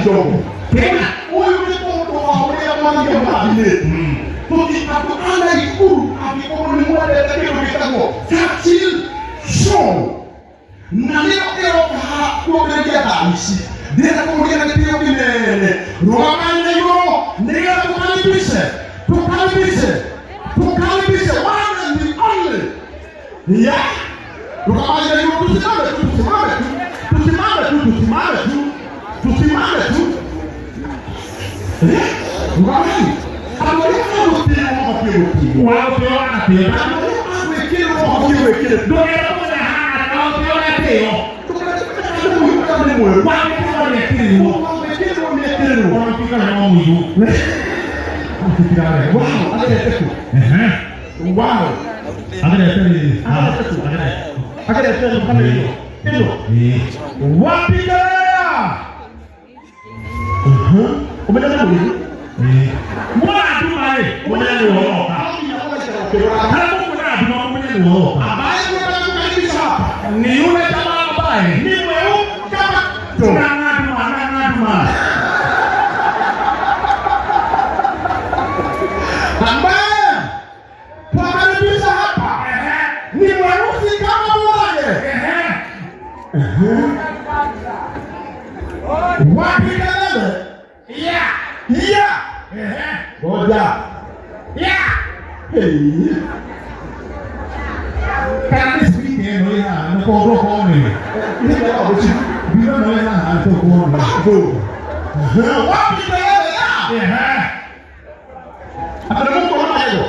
kidogo. Tena huyu mtoto wa ule mwanamke mbali. Tukipata ikulu akikomo ni mmoja atakayeko kitako. Churchill show. Na leo kuongelea taarishi. Dena kuongea na pia kinene. Roman leo ndio tukaribishe wana ni only. Ya. Roman leo tusimame tu. Ngani? Ni yule jamaa ambaye ni mweupe kama ng'atuma. Ambaye tunakaribisha hapa ni mweusi kama mmoja. Wapi kelele? Ya. Ngoja. Ya. Hey. Kana speak ndio ya mkogo kwa nini? Ni kwa sababu bila ndio na hapo kwa nini? Wapi kelele? Hata mko kama hiyo.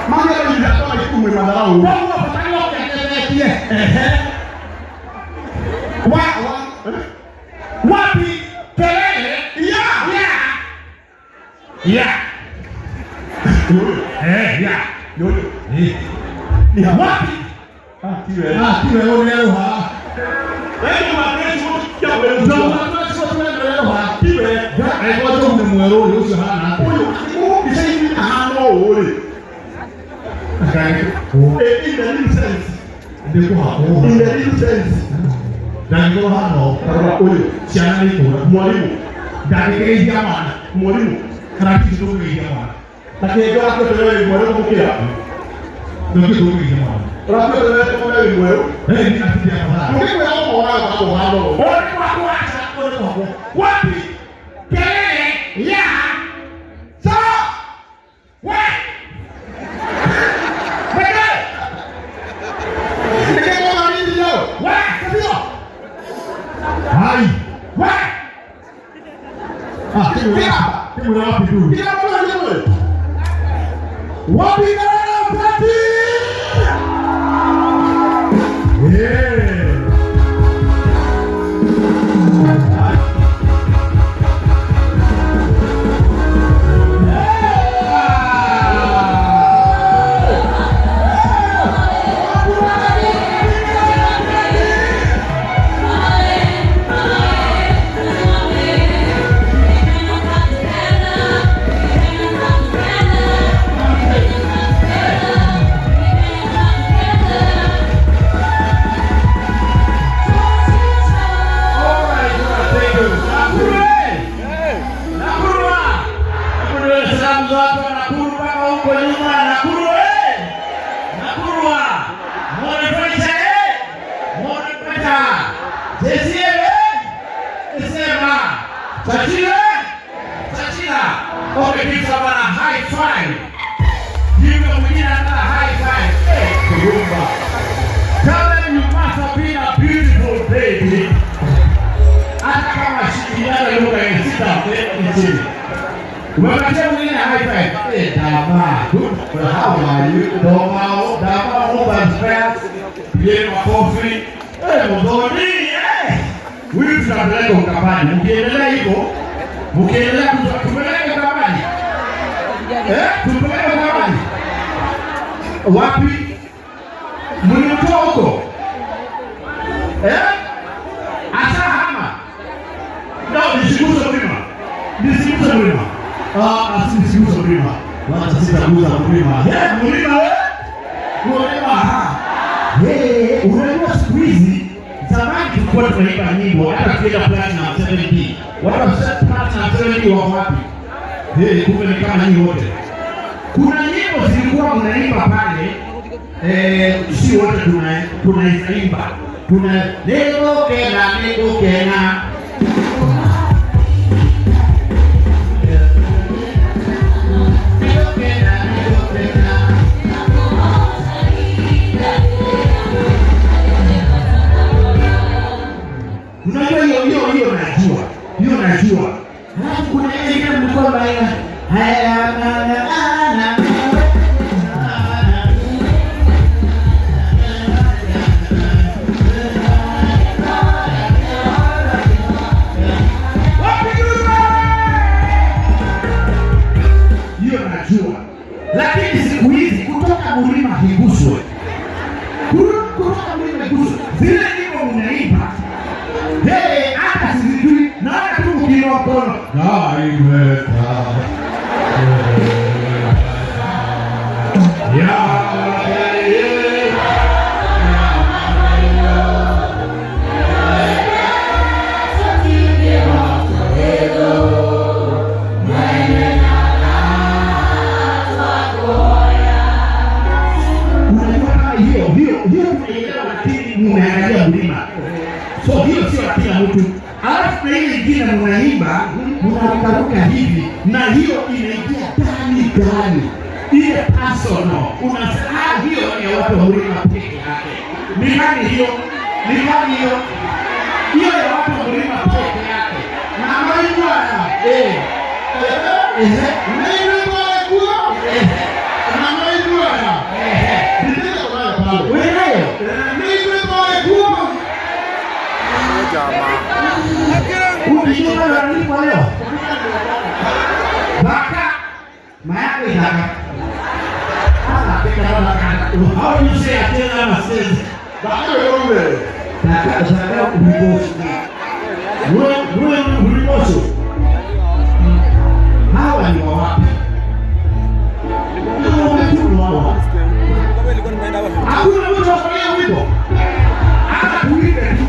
Mambo ya ndio kama ikume madharau. Wao wafatani wakielekea. Wapi kelele? Ya. Ya. Ni wapi? Kiwe leo ha. Wewe mwapezo ya wewe. Ndio mwapezo leo ha. Kiwe. Ngoja umemwero leo hana. Huyo kisha hivi hano ule. In the little sense. Ndio hapo. In the little sense. Ndio hano. Huyo chana iko mwalimu. Dakika jamani. Mwalimu. Karati ndio jamani. Lakini kwa sababu mwalimu mkia. Ndio jamani. Rapo leo kama ni mweo. Ni atidia kwa. Mungu yao wao. Wapi? Kelele ya. Sawa. Wewe. Ndio kama nini leo? Wewe, kabisa. Hai. Wewe. Timu wapi tu? Bila bwana wewe. Wapi kana pati? Umepatia mwingine high five. Dama. How are you? Dama over Bien makofi. Mzoni. Huyu tunapeleka ukapani. Mkiendelea hivyo, mkiendelea tupeleke ukapani. Tupeleke ukapani. Wapi? Mlitoa huko. Asahama. Ndio nisikuze mlima. Nisikuze mlima. Nisikuze mlima. Wacha sitaguza mlima. Mlima wewe? Mlima. Unajua siku hizi zamani tulikuwa tunaimba nyimbo hata tukienda platinum 70 Watu wasipata treni wa wapi? Kumbe ni kama nyinyi wote. Kuna nyimbo zilikuwa mnaimba pale, si wote tunaimba. Tuna nego kena. Unajua hiyo najua. Halafu kuna ile mlikuwa baina hiyo najua. Lakini siku hizi kutoka mlima higuswe. Kutoka mlima higuswe. Zile nyimbo mnaimba. Hata sijui naona tu mkiinua mkono. Naimeta. Mnaangalia mlima. So hiyo sio kila mtu. Alafu na ile nyingine mnaimba, mnarukaruka hivi na hiyo inaingia ndani. Ile personal. Unasahau hiyo ni watu wa mlima peke yake. Ni nani hiyo? Hiyo ya watu wa mlima peke yake. Na mnaimba how do you say I tell them I said how are you happy? Hakuna mtu afanya wimbo. Hata kuimba tu.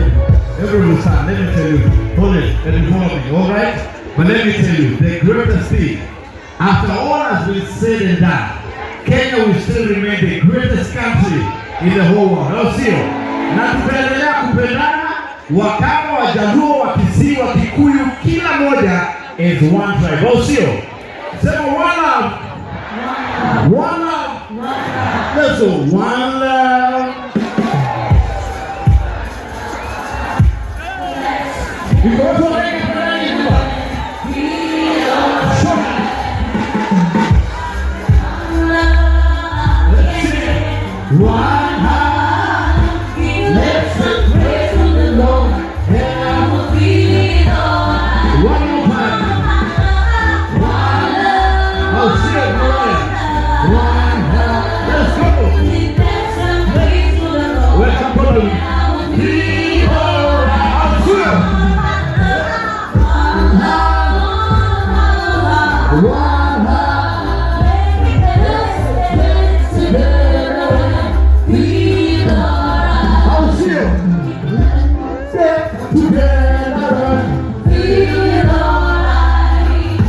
Let me tell you, hold it, let me follow me, all right? But let me tell you, the greatest thing, after all has been said and done, Kenya will still remain the greatest country in the whole world. Au sio? Na tutaendelea kupendana, Wakamba, Wajaluo, Wakisii, Wakikuyu, kila moja is one tribe. Au sio? Sema one love. One love. Let's go. One love. You go to one heart, let's praise to the Lord, and I will be alright. One more time. One love. Oh, shit, one heart. Let's go. Let's praise to the Lord. Welcome, brother. Be alright. I'll see you. One heart, let's praise to the Lord.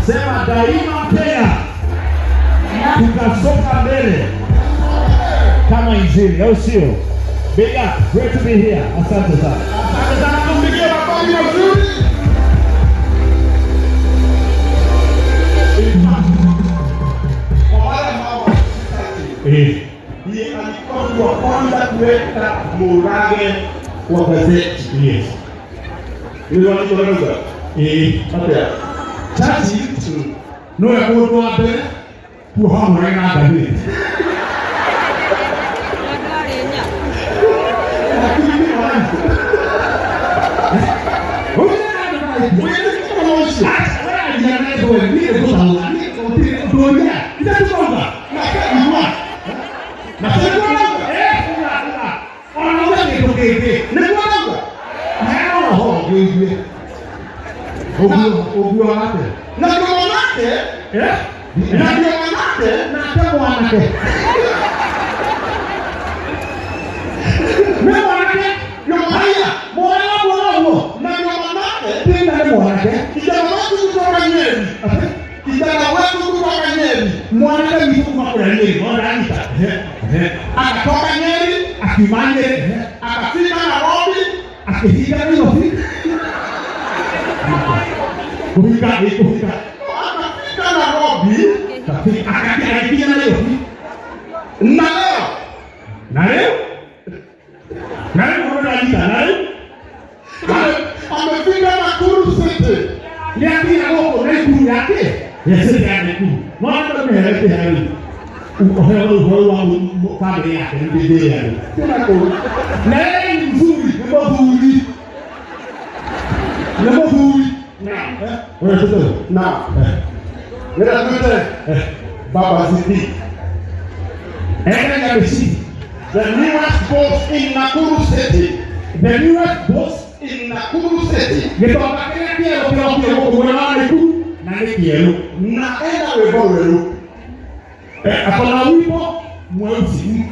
Sema daima Kenya tutasonga mbele kama injili, au sio? Big up, great to be here. Asante sana. Asante sana. mazuri. Kwa wale ambao yeye alikuwa mtu wa kwanza kuweka murage wa gazeti. Yes. Ni wanachoeleza. Hata chati no ya kutoa mbele kuhamu na gazeti. Mwana ni kwa kuna Nyeri, mwana anita. Akatoka Nyeri, akimanye, akafika Nairobi, akifika Nairobi. Kufika Nairobi, akafika Nairobi. Nayo mwana anita, nayo. Amefika Nakuru City. Niambie hapo Nakuru yake. Yes, yake. Mwana mmelete hali. Uhoe wangu familia yake ndiye yani. Na yeye ni mzuri, ni mzuri. Ni mzuri. Wewe sasa. Na. Nenda kule. Baba Zidi. Ya Bisi. The newest boss in Nakuru City. The newest boss in Nakuru City. Nitoka kile kwa na nikielo naenda weboro akona wimbo mweusi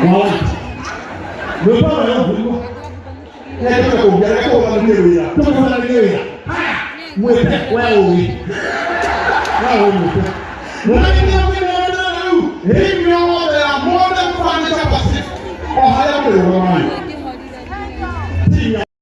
wao weboro leo wimbo ndio kwa kuja kwa ndio ya kwa ndio ya haya mwete wao hii ndio ya modern furniture Pacific ohaya kwa wao